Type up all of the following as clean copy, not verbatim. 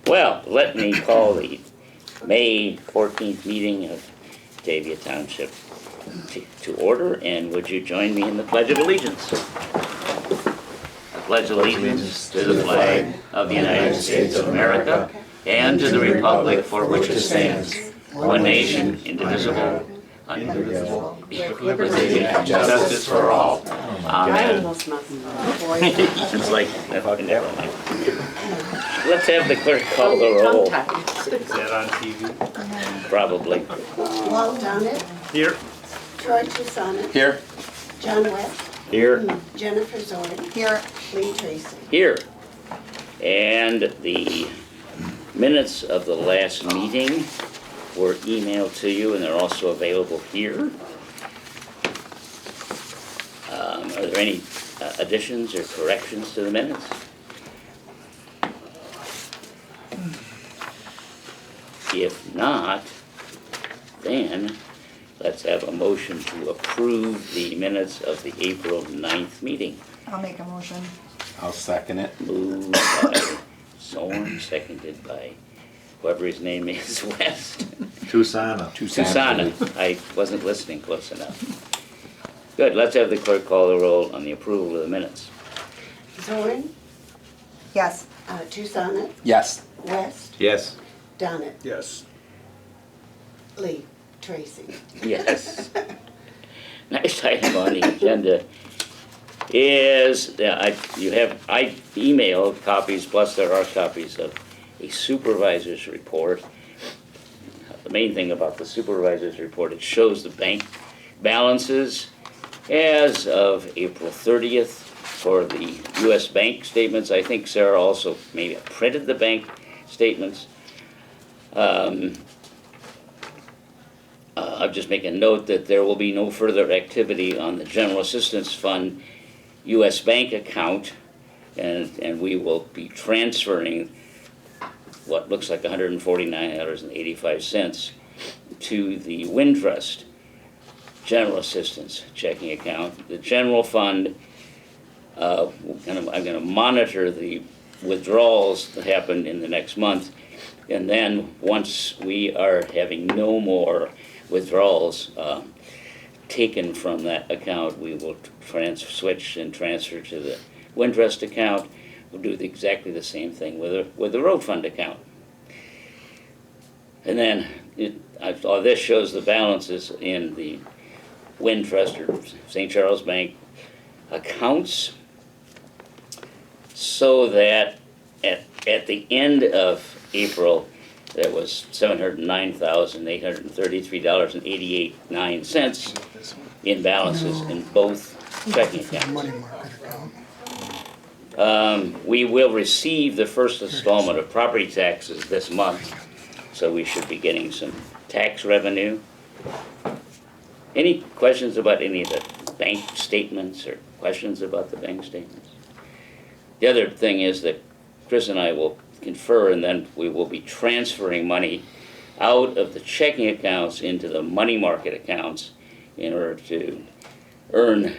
Well, let me call the May 14th meeting of Batavia Township to order, and would you join me in the Pledge of Allegiance? I pledge allegiance to the flag of the United States of America and to the republic for which it stands, one nation, indivisible, with liberty and justice for all. Amen. It's like, never mind. Let's have the clerk call the roll. Is that on TV? Probably. Walt Donnet, Here. Troy Tusana, Here. John West, Here. Jennifer Zorn. Here. Lee Tracy. Here. And the minutes of the last meeting were emailed to you, and they're also available here. Are there any additions or corrections to the minutes? If not, then let's have a motion to approve the minutes of the April 9th meeting. I'll make a motion. I'll second it. Moved by Zorn, seconded by whoever his name is, West. Tusana. Susana. I wasn't listening close enough. Good, let's have the clerk call the roll on the approval of the minutes. Zorn, Yes. Tusana, Yes. West, Yes. Donnet, Yes. Lee Tracy. Yes. Next item on the agenda is, I emailed copies, plus there are copies of a supervisor's report. The main thing about the supervisor's report, it shows the bank balances as of April 30th for the US bank statements. I think Sarah also maybe printed the bank statements. I'll just make a note that there will be no further activity on the General Assistance Fund US Bank account, and we will be transferring what looks like $149.85 to the Wintrust General Assistance checking account. The general fund, I'm going to monitor the withdrawals that happen in the next month, and then once we are having no more withdrawals taken from that account, we will switch and transfer to the Wintrust account. We'll do exactly the same thing with the road fund account. And then this shows the balances in the Wintrust or St. Charles Bank accounts, so that at the end of April, there was $709,833.89 in balances in both checking accounts. Money market account. We will receive the first installment of property taxes this month, so we should be getting some tax revenue. Any questions about any of the bank statements or questions about the bank statements? The other thing is that Chris and I will confer, and then we will be transferring money out of the checking accounts into the money market accounts in order to earn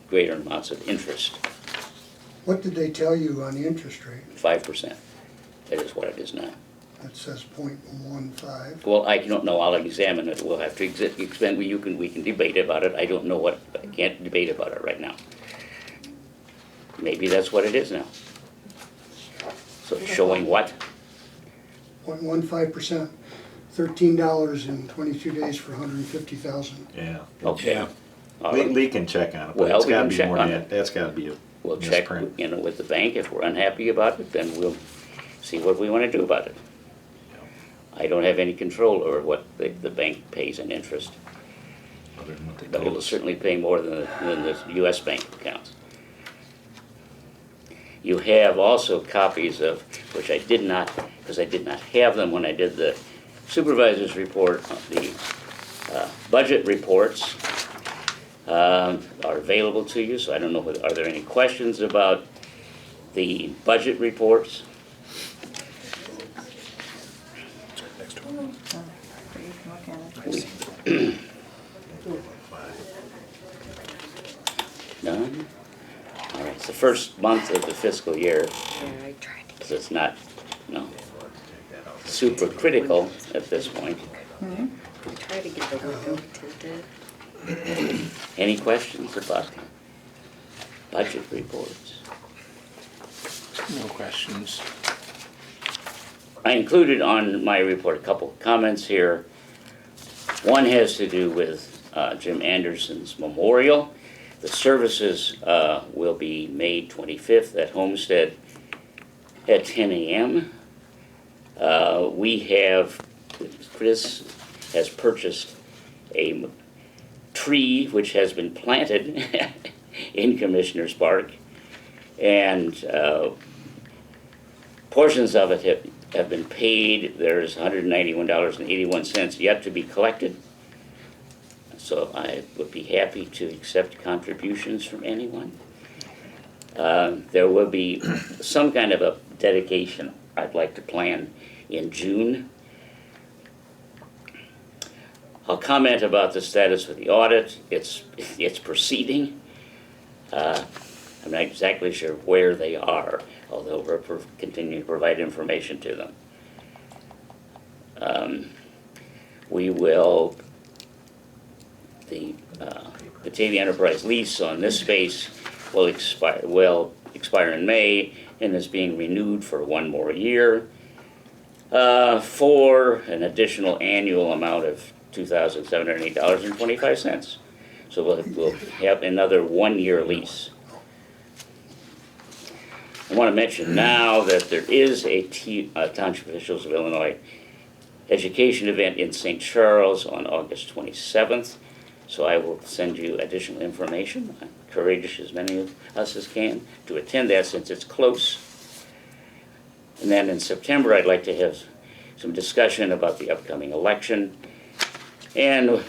greater amounts of interest. What did they tell you on the interest rate? 5%. That is what it is now. It says 0.15. Well, I don't know. I'll examine it. We'll have to expand. We can debate about it. I don't know what. I can't debate about it right now. Maybe that's what it is now. So showing what? 0.15%, $13 in 22 days for 150,000. Yeah. Okay. Yeah. All right. Lee can check on it, but Well, it's we gotta can be check more on than it. that. That's gotta be a We'll check, misprint. with the bank. If we're unhappy about it, then we'll see what we want to do about it. I don't have any control over what the bank pays in interest, Other than what they but told it'll us. certainly pay more than the US bank accounts. You have also copies of, which I did not, because I did not have them when I did the supervisor's report, the budget reports are available to you, so I don't know, are there any questions about the budget reports? None? All right, it's the first month of the fiscal year, because it's not, no. super critical at this point. Try to get the window tinted. Any questions about budget reports? No questions. I included on my report a couple of comments here. One has to do with Jim Anderson's memorial. The services will be May 25th at Homestead at 10 a.m. Chris has purchased a tree which has been planted in Commissioner's Park, and portions of it have been paid. There's $191.81 yet to be collected. So I would be happy to accept contributions from anyone. There will be some kind of a dedication I'd like to plan in June. I'll comment about the status of the audit. It's proceeding. I'm not exactly sure where they are, although we're continuing to provide information to them. The Batavia Enterprise lease on this space will expire in May and is being renewed for one more year for an additional annual amount of $2,708.25. So we'll have another one-year lease. I want to mention now that there is a Township Officials of Illinois education event in St. Charles on August 27th. So I will send you additional information. I encourage as many of us as can to attend that since it's close. And then in September, I'd like to have some discussion about the upcoming election. And I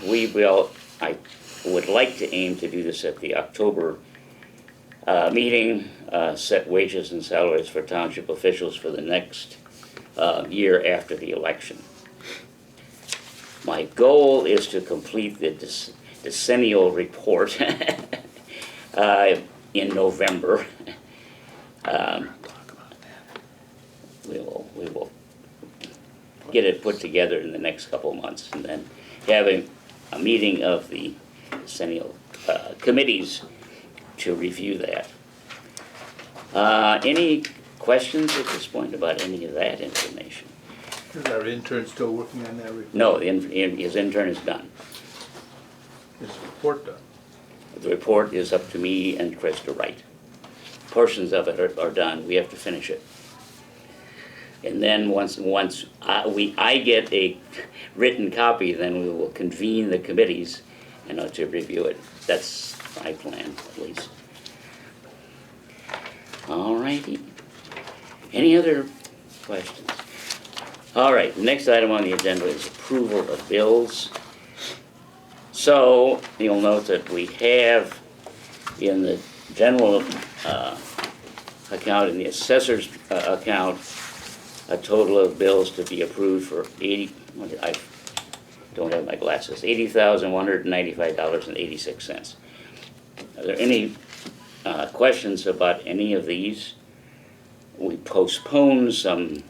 would like to aim to do this at the October meeting, set wages and salaries for township officials for the next year after the election. My goal is to complete the decennial report in November. We will get it put together in the next couple of months, and then having a meeting of the decennial committees to review that. Any questions at this point about any of that information? Is our intern still working on that report? No, his intern is done. Is the report done? The report is up to me and Chris to write. Portions of it are done. We have to finish it. And then once I get a written copy, then we will convene the committees and to review it. That's my plan, at least. All righty. Any other questions? All right, the next item on the agenda is approval of bills. So you'll note that we have in the general account and the assessor's account a total of bills to be approved for I don't have my glasses, $80,195.86. Are there any questions about any of these? We postponed some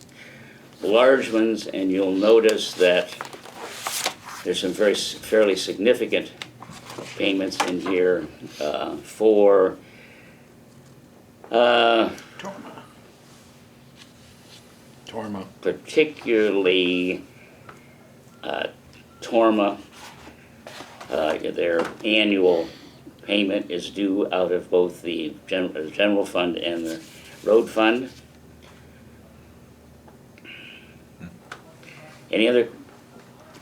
large ones, and you'll notice that there's some fairly significant payments in here for Torma. particularly Torma. Their annual payment is due out of both the general fund and the road fund. Any other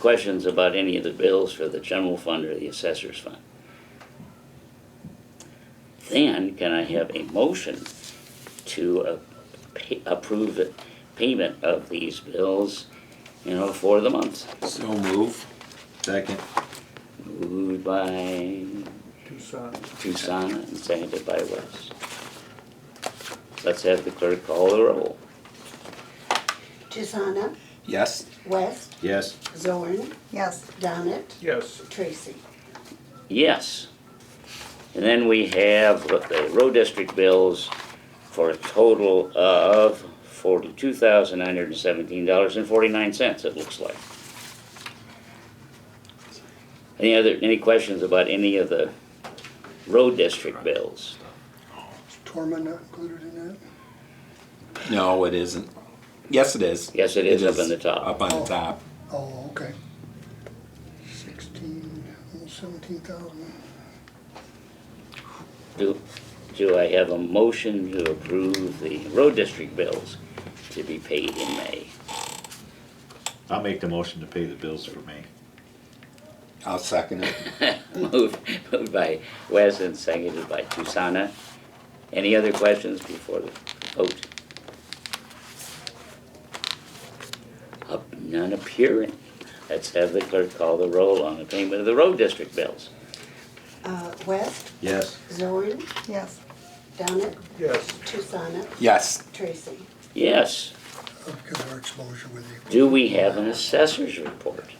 questions about any of the bills for the general fund or the assessor's fund? Then can I have a motion to approve the payment of these bills, for the month? So move. Second. Moved by Tucson and seconded by West. Let's have the clerk call the roll. Chisana, Yes. West, Yes. Zorn, Yes. Donnet, Yes. Tracy. Yes. And then we have the road district bills for a total of $42,917.49, it looks like. Any questions about any of the road district bills? Is Torma not included in that? No, it isn't. Yes, it is. Yes, it is up on the top. Up on the top. Oh, okay. 16, almost 17,000. Do I have a motion to approve the road district bills to be paid in May? I'll make the motion to pay the bills for May. I'll second it. Moved by Wes and seconded by Susanna. Any other questions before the vote? None appearing. Let's have the clerk call the roll on the payment of the road district bills. West, Yes. Zorn, Yes. Donnet, Yes. Susanna, Yes. Tracy. Yes. Because of our exposure with the Do we have an assessor's report?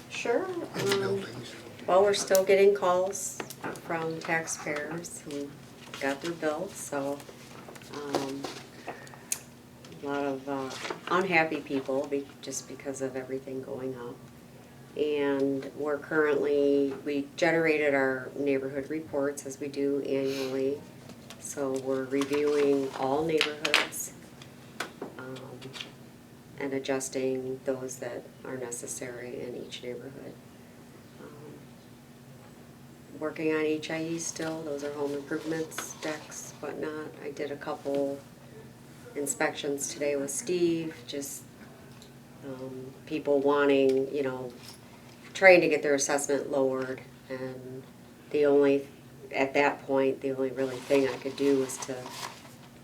Sure. buildings. Well, we're still getting calls from taxpayers who got their bills, so, a lot of unhappy people just because of everything going up. And we generated our neighborhood reports as we do annually. So we're reviewing all neighborhoods, and adjusting those that are necessary in each neighborhood. Working on HIE still, those are home improvements, decks, whatnot. I did a couple inspections today with Steve, just people wanting, trying to get their assessment lowered. And at that point, the only really thing I could do was to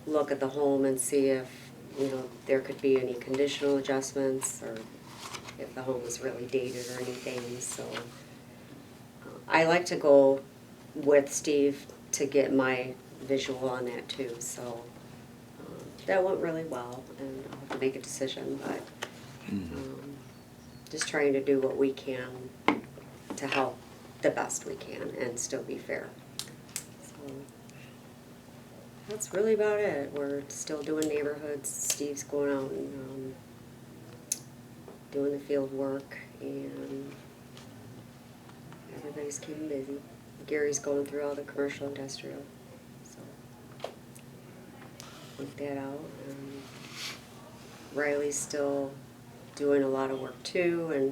look at the home and see if, there could be any conditional adjustments or if the home was really dated or anything. So I like to go with Steve to get my visual on that too. So that went really well, and I'll have to make a decision, but just trying to do what we can to help the best we can and still be fair. So that's really about it. We're still doing neighborhoods. Steve's going out and doing the field work, and everybody's keeping busy. Gary's going through all the commercial industrial, so work that out. Riley's still doing a lot of work too, and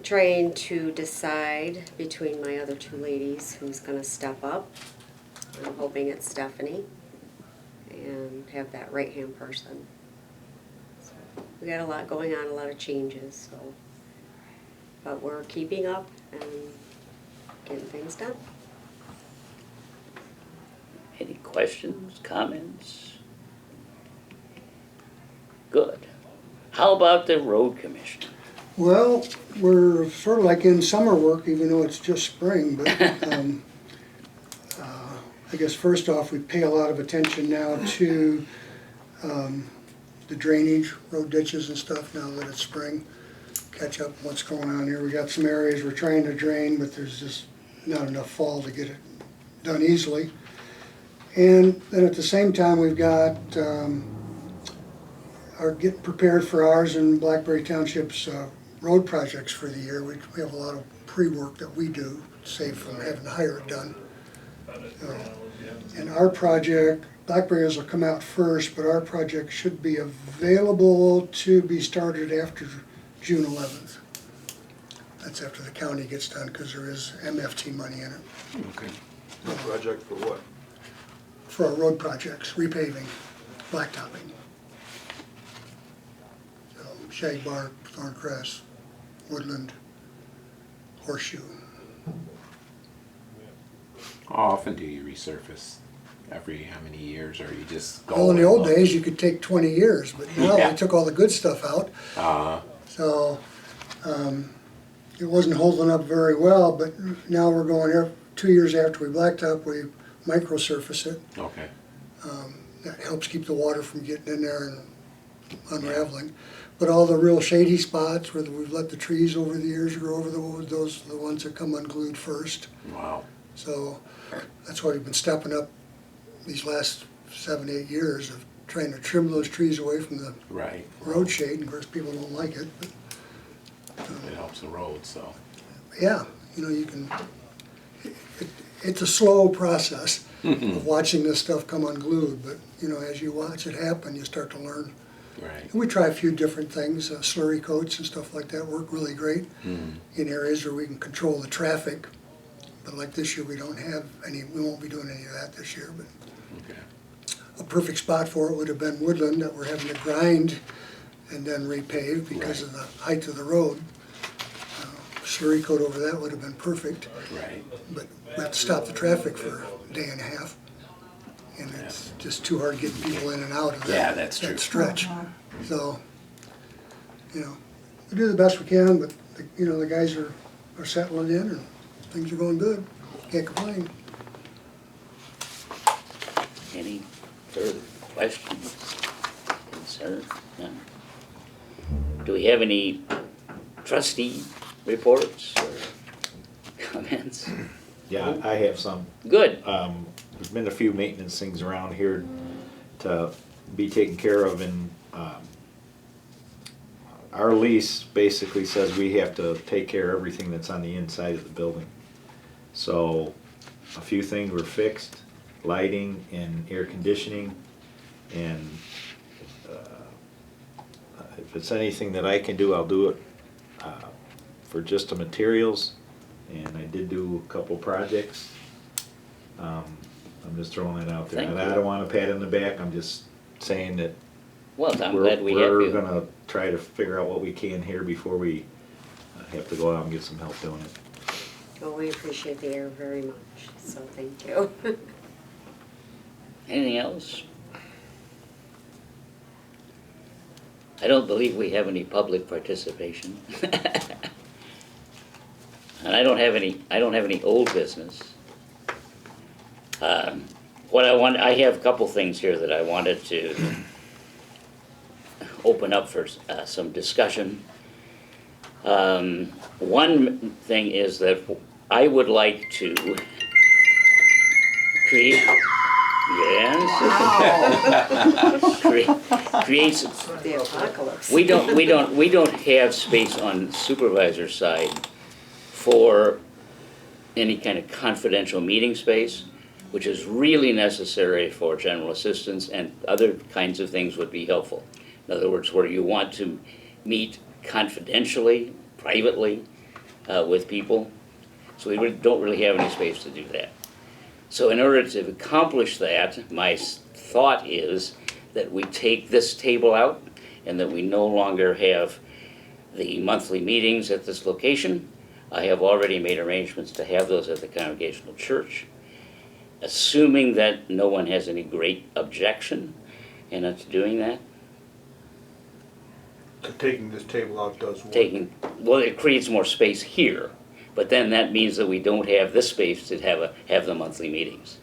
trying to decide between my other two ladies who's gonna step up. I'm hoping it's Stephanie, and have that right-hand person. So we got a lot going on, a lot of changes, so. But we're keeping up and getting things done. Any questions, comments? Good. How about the road commissioner? Well, we're sort of like in summer work, even though it's just spring, but I guess first off, we pay a lot of attention now to the drainage, road ditches and stuff now that it's spring. Catch up on what's going on here. We got some areas we're trying to drain, but there's just not enough fall to get it done easily. And then at the same time, we've got are getting prepared for ours in Blackberry Township's road projects for the year. We have a lot of pre-work that we do, save from having to hire it done. And our project, Blackberry's will come out first, but our project should be available to be started after June 11th. That's after the county gets done, because there is MFT money in it. Okay. A project for what? For our road projects, repaving, blacktopping. So, Shagbark, Thorncrest, Woodland, Horseshoe. How often do you resurface? Every how many years, or you just go? Well, in the and old look? days, you could take 20 years, but now Yeah. they took all the good stuff out. So it wasn't holding up very well, but now we're going here 2 years after we blacktop, we microsurface it. Okay. That helps keep the water from getting in there and unraveling. But all the real shady spots where we've let the trees over the years grow over, those are the ones that come unglued first. Wow. So that's why we've been stepping up these last 7, 8 years of trying to trim those trees away from the Right. road shade, and of course, people don't like it, but, It helps the road, so. yeah, you know, you can, it's a slow process of watching this stuff come unglued, but, you know, as you watch it happen, you start to learn. Right. And we try a few different things, slurry coats and stuff like that work really great in areas where we can control the traffic. But like this year, we don't have any, we won't be doing any of that this year, but Okay. a perfect spot for it would have been woodland that we're having to grind and then repave because of the height of the road. Slurry coat over that would have been perfect, Right. but we have to stop the traffic for a day and a half. And it's just too hard getting people in and out of that, Yeah, that's true. that stretch. So, you know, we do the best we can, but, you know, the guys are settling in and things are going good. Can't complain. Any further questions, concerns? No? Do we have any trustee reports or comments? Yeah, I have some. Good. There's been a few maintenance things around here to be taken care of, and our lease basically says we have to take care of everything that's on the inside of the building. So a few things were fixed, lighting and air conditioning, and if it's anything that I can do, I'll do it for just the materials. And I did do a couple projects. I'm just throwing it out there. Thank And you. I don't want a pat on the back, I'm just saying that Well, I'm glad we have we're you. gonna try to figure out what we can here before we have to go out and get some help doing it. Well, we appreciate the air very much, so thank you. Anything else? I don't believe we have any public participation. And I don't have any old business. I have a couple things here that I wanted to open up for some discussion. One thing is that I would like to create, create some, The apocalypse. we don't have space on the supervisor's side for any kind of confidential meeting space, which is really necessary for general assistance, and other kinds of things would be helpful. In other words, where you want to meet confidentially, privately, with people. So we don't really have any space to do that. So in order to accomplish that, my thought is that we take this table out and that we no longer have the monthly meetings at this location. I have already made arrangements to have those at the Congregational Church. Assuming that no one has any great objection in us doing that, Taking this table out does what? well, it creates more space here, but then that means that we don't have this space to have the monthly meetings.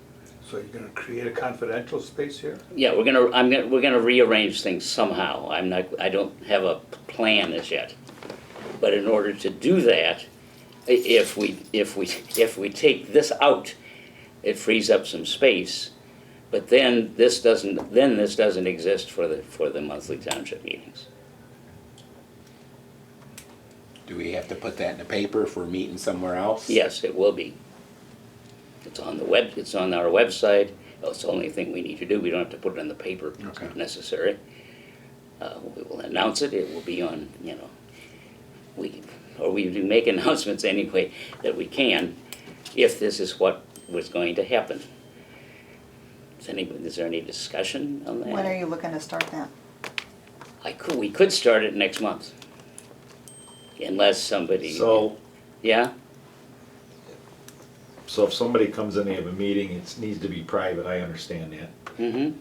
So you're gonna create a confidential space here? Yeah, we're gonna rearrange things somehow. I don't have a plan as yet. But in order to do that, if we take this out, it frees up some space. But then this doesn't exist for the monthly township meetings. Do we have to put that in the paper if we're meeting somewhere else? Yes, it will be. It's on our website. It's the only thing we need to do. We don't have to put it in the paper Okay. if necessary. We will announce it. It will be on, we do make announcements anyway that we can, if this is what was going to happen. Is there any discussion on that? When are you looking to start that? We could start it next month. Unless somebody. So, Yeah? so if somebody comes in, they have a meeting, it needs to be private, I understand that. Mm-hmm.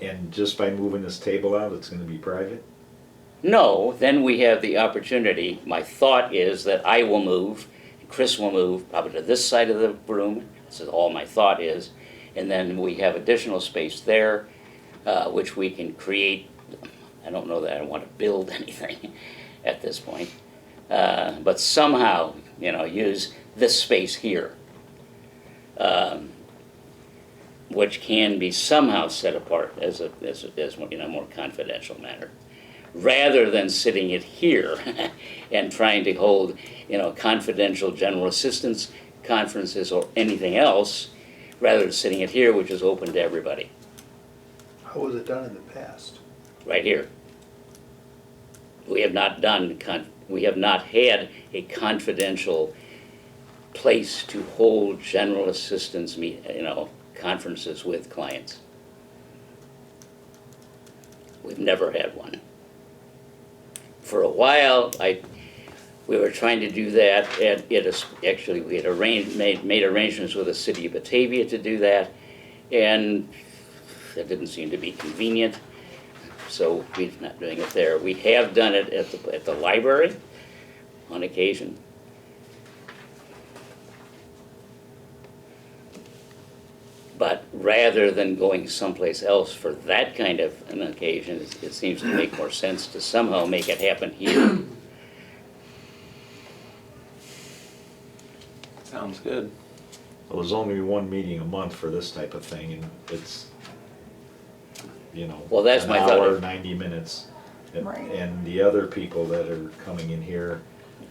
And just by moving this table out, it's gonna be private? No, then we have the opportunity. My thought is that I will move, Chris will move probably to this side of the room. This is all my thought is. And then we have additional space there, which we can create. I don't know that I want to build anything at this point. But somehow, use this space here. which can be somehow set apart as in a more confidential manner, rather than sitting it here and trying to hold, confidential general assistance conferences or anything else, rather than sitting it here, which is open to everybody, How was it done in the past? right here. We have not had a confidential place to hold general assistance conferences with clients. We've never had one. For a while, we were trying to do that, and we had made arrangements with the city of Batavia to do that, and that didn't seem to be convenient, so we're not doing it there. We have done it at the library on occasion. But rather than going someplace else for that kind of an occasion, it seems to make more sense to somehow make it happen here. Sounds good. Well, there's only one meeting a month for this type of thing, and it's, Well, that's an my hour, thought. 90 minutes. And- Right. And the other people that are coming in here,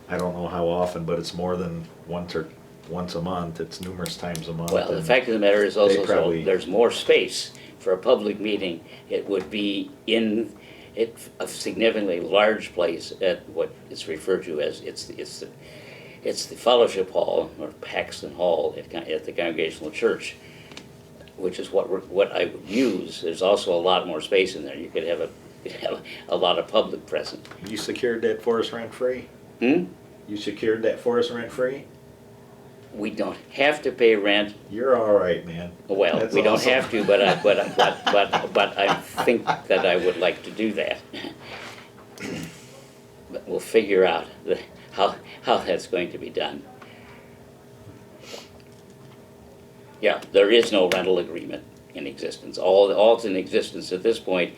I don't know how often, but it's more than once a month, it's numerous times a month. Well, the and fact of the matter is also, so probably- there's more space for a public meeting. It would be in a significantly large place at what is referred to as, it's the Fellowship Hall, or Paxton Hall at the Congregational Church, which is what I would use. There's also a lot more space in there. You could have a lot of public present. You secured that for us rent-free? Hmm? You secured that for us rent-free? We don't have to pay rent. You're all right, man. Well, That's we don't awesome. have to, but I think that I would like to do that. But we'll figure out how that's going to be done. Yeah, there is no rental agreement in existence. All that's in existence at this point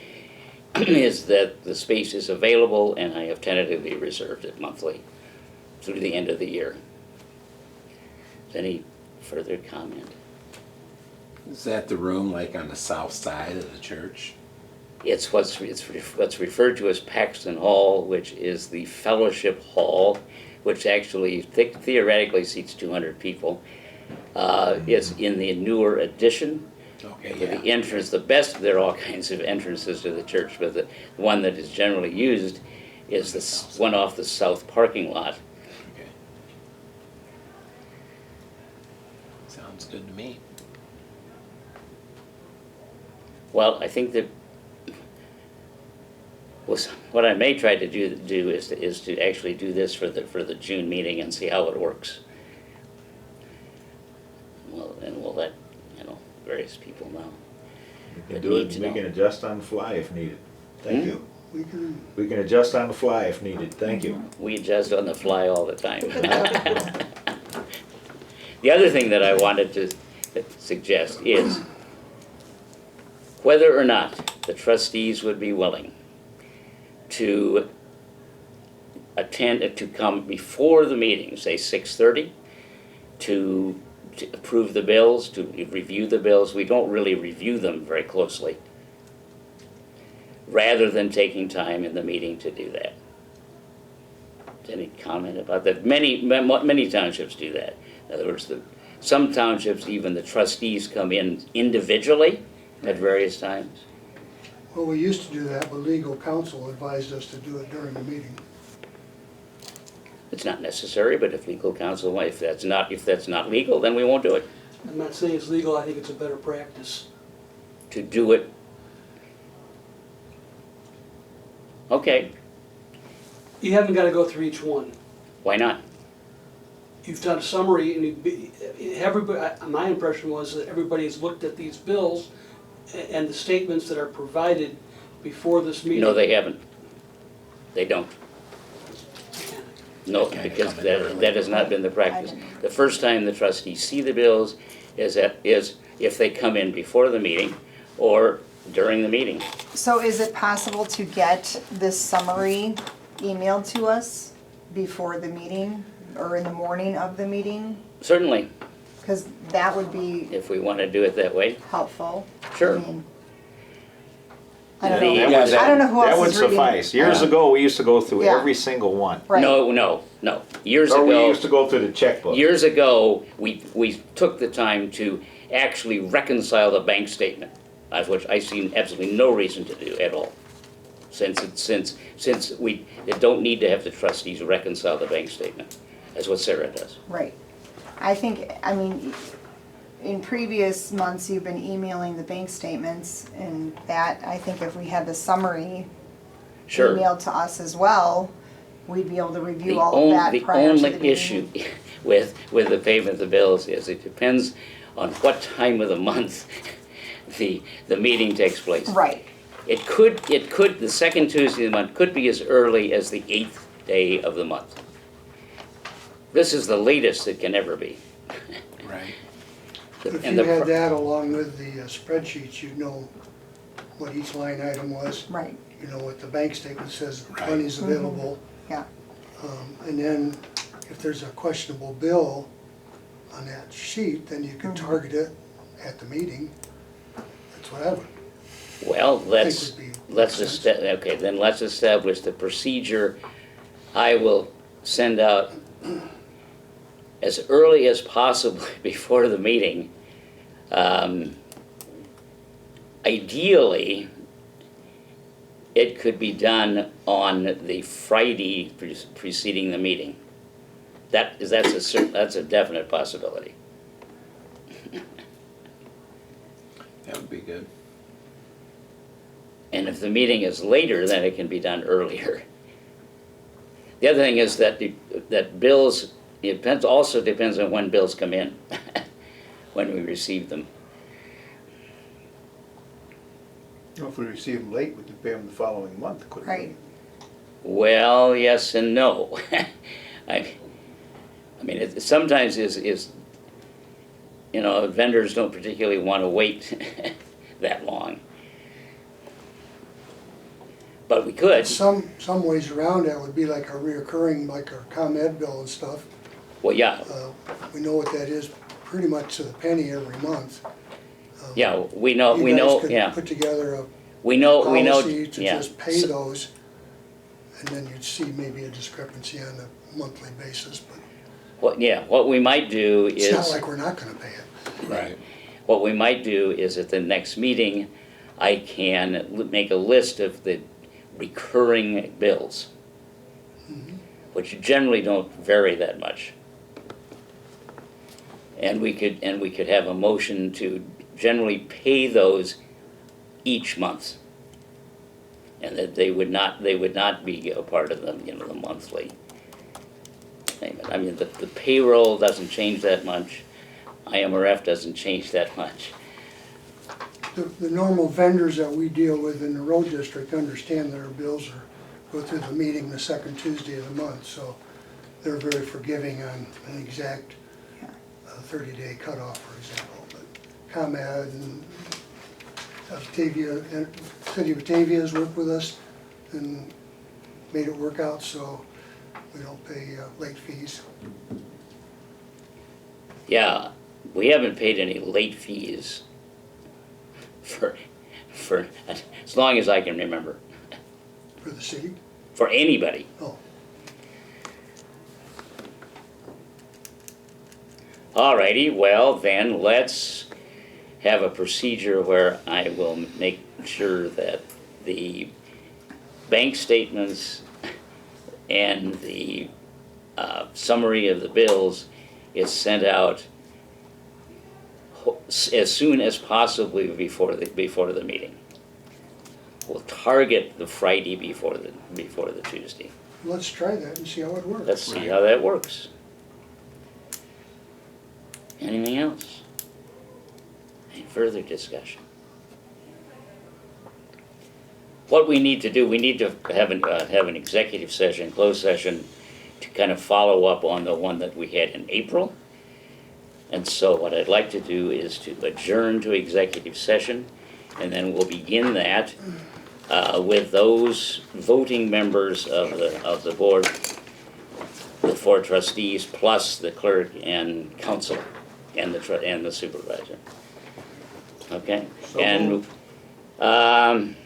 is that the space is available, and I have tentatively reserved it monthly through the end of the year. Any further comment? Is that the room like on the south side of the church? It's what's referred to as Paxton Hall, which is the Fellowship Hall, which actually theoretically seats 200 people. It's in the newer addition. Okay, With yeah. the entrance, there are all kinds of entrances to the church, but the one that is generally used is the one off the south parking lot. Okay. Sounds good to me. Well, I think that what I may try to do is to actually do this for the June meeting and see how it works. Well, and we'll let various people know. We But can do need it, to we know. can adjust on the fly if needed. Thank Hmm? you. We can, We can adjust on the fly if needed. Thank you. We adjust on the fly all the time. The other thing that I wanted to suggest is whether or not the trustees would be willing to to come before the meeting, say 6:30, to approve the bills, to review the bills. We don't really review them very closely, rather than taking time in the meeting to do that. Any comment about that? Many townships do that. In other words, some townships, even the trustees come in individually at various times. well, we used to do that, but legal counsel advised us to do it during the meeting. It's not necessary, but if legal counsel, if that's not legal, then we won't do it. I'm not saying it's legal, I think it's a better practice. To do it. Okay, You haven't got to go through each one. why not? You've done a summary, and everybody, my impression was that everybody has looked at these bills and the statements that are provided before this meeting. No, they haven't. They don't. No, Kinda because coming early. that has not been the practice. I didn't. The first time the trustees see the bills is if they come in before the meeting or during the meeting. So is it possible to get this summary emailed to us before the meeting or in the morning of the meeting? Certainly, Because that would be if we want to do it that way. helpful. Sure. I mean, I don't know. The- That would- I don't know who That else would is reading. suffice. Years ago, we used to go through Yeah. every single one. Right. No. Years Or we ago, used to go through the checkbook. years ago, we took the time to actually reconcile the bank statement, which I see absolutely no reason to do at all. Since we don't need to have the trustees reconcile the bank statement. That's what Sarah does. Right. I think, I mean, in previous months, you've been emailing the bank statements, and that, I think if we had the summary Sure. emailed to us as well, we'd be able to review The all of that the prior to the only meeting. issue with the payment of the bills is it depends on what time of the month the meeting takes place. Right, It could, the second Tuesday of the month could be as early as the 8th day of the month. This is the latest it can ever be. Right. If And you the had pro- that along with the spreadsheets, you'd know what each line item was. right, You know what the bank statement says, Right. money's available. yeah, And then if there's a questionable bill on that sheet, then you can target it at the meeting. That's what I would Well, think let's, would be. okay, then let's establish the procedure. I will send out as early as possible before the meeting. Ideally, it could be done on the Friday preceding the meeting. That's a definite possibility. That would be good. And if the meeting is later, then it can be done earlier. The other thing is that that bills, also depends on when bills come in, when we receive them. If we receive them late, we can pay them the following month, couldn't we? right. Well, yes and no. I mean, it sometimes is, vendors don't particularly want to wait that long. But we could. Some ways around that would be like a reoccurring, like our ComEd bill and stuff. Well, yeah, We know what that is pretty much to the penny every month. yeah, we know, You guys yeah. could put together a We know, policy to yeah. just pay those, and then you'd see maybe a discrepancy on a monthly basis, but What we might do is. it's not like we're not gonna pay it. Right. What we might do is at the next meeting, I can make a list of the recurring bills, which generally don't vary that much. And we could have a motion to generally pay those each month. And that they would not be a part of the monthly payment. I mean, the payroll doesn't change that much. IMRF doesn't change that much. The normal vendors that we deal with in the road district understand that our bills go through the meeting the second Tuesday of the month, so they're very forgiving on an exact 30-day cutoff, for example. But ComEd and Batavia, and City of Batavia has worked with us and made it work out, so we don't pay late fees. Yeah, we haven't paid any late fees for as long as I can remember, For the city? for anybody. Oh, Alrighty, well then, let's have a procedure where I will make sure that the bank statements and the summary of the bills is sent out as soon as possibly before the meeting. We'll target the Friday before the Tuesday. let's try that and see how it works. Let's see how that works. Anything else? Any further discussion? What we need to do, we need to have an executive session, closed session, to kind of follow up on the one that we had in April. And so what I'd like to do is to adjourn to executive session, and then we'll begin that with those voting members of the board, the 4 trustees, plus the clerk and council. and the supervisor. Okay? So And, moved. um,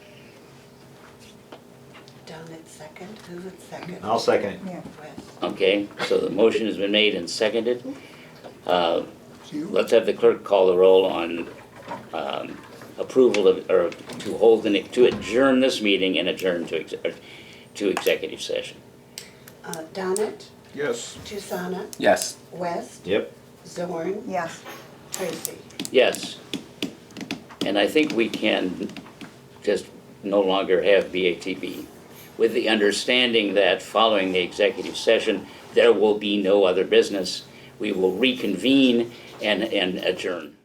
Down at second, who's at second? I'll second it. Yeah. West. okay, so the motion has been made and seconded. So you- Let's have the clerk call the roll on approval of, or to hold, to adjourn this meeting and adjourn to executive session. Donnet, Yes. Susanna, Yes. West, Yep. Zorn, Yes. Tracy. Yes. And I think we can just no longer have BATB, with the understanding that following the executive session, there will be no other business. We will reconvene and adjourn.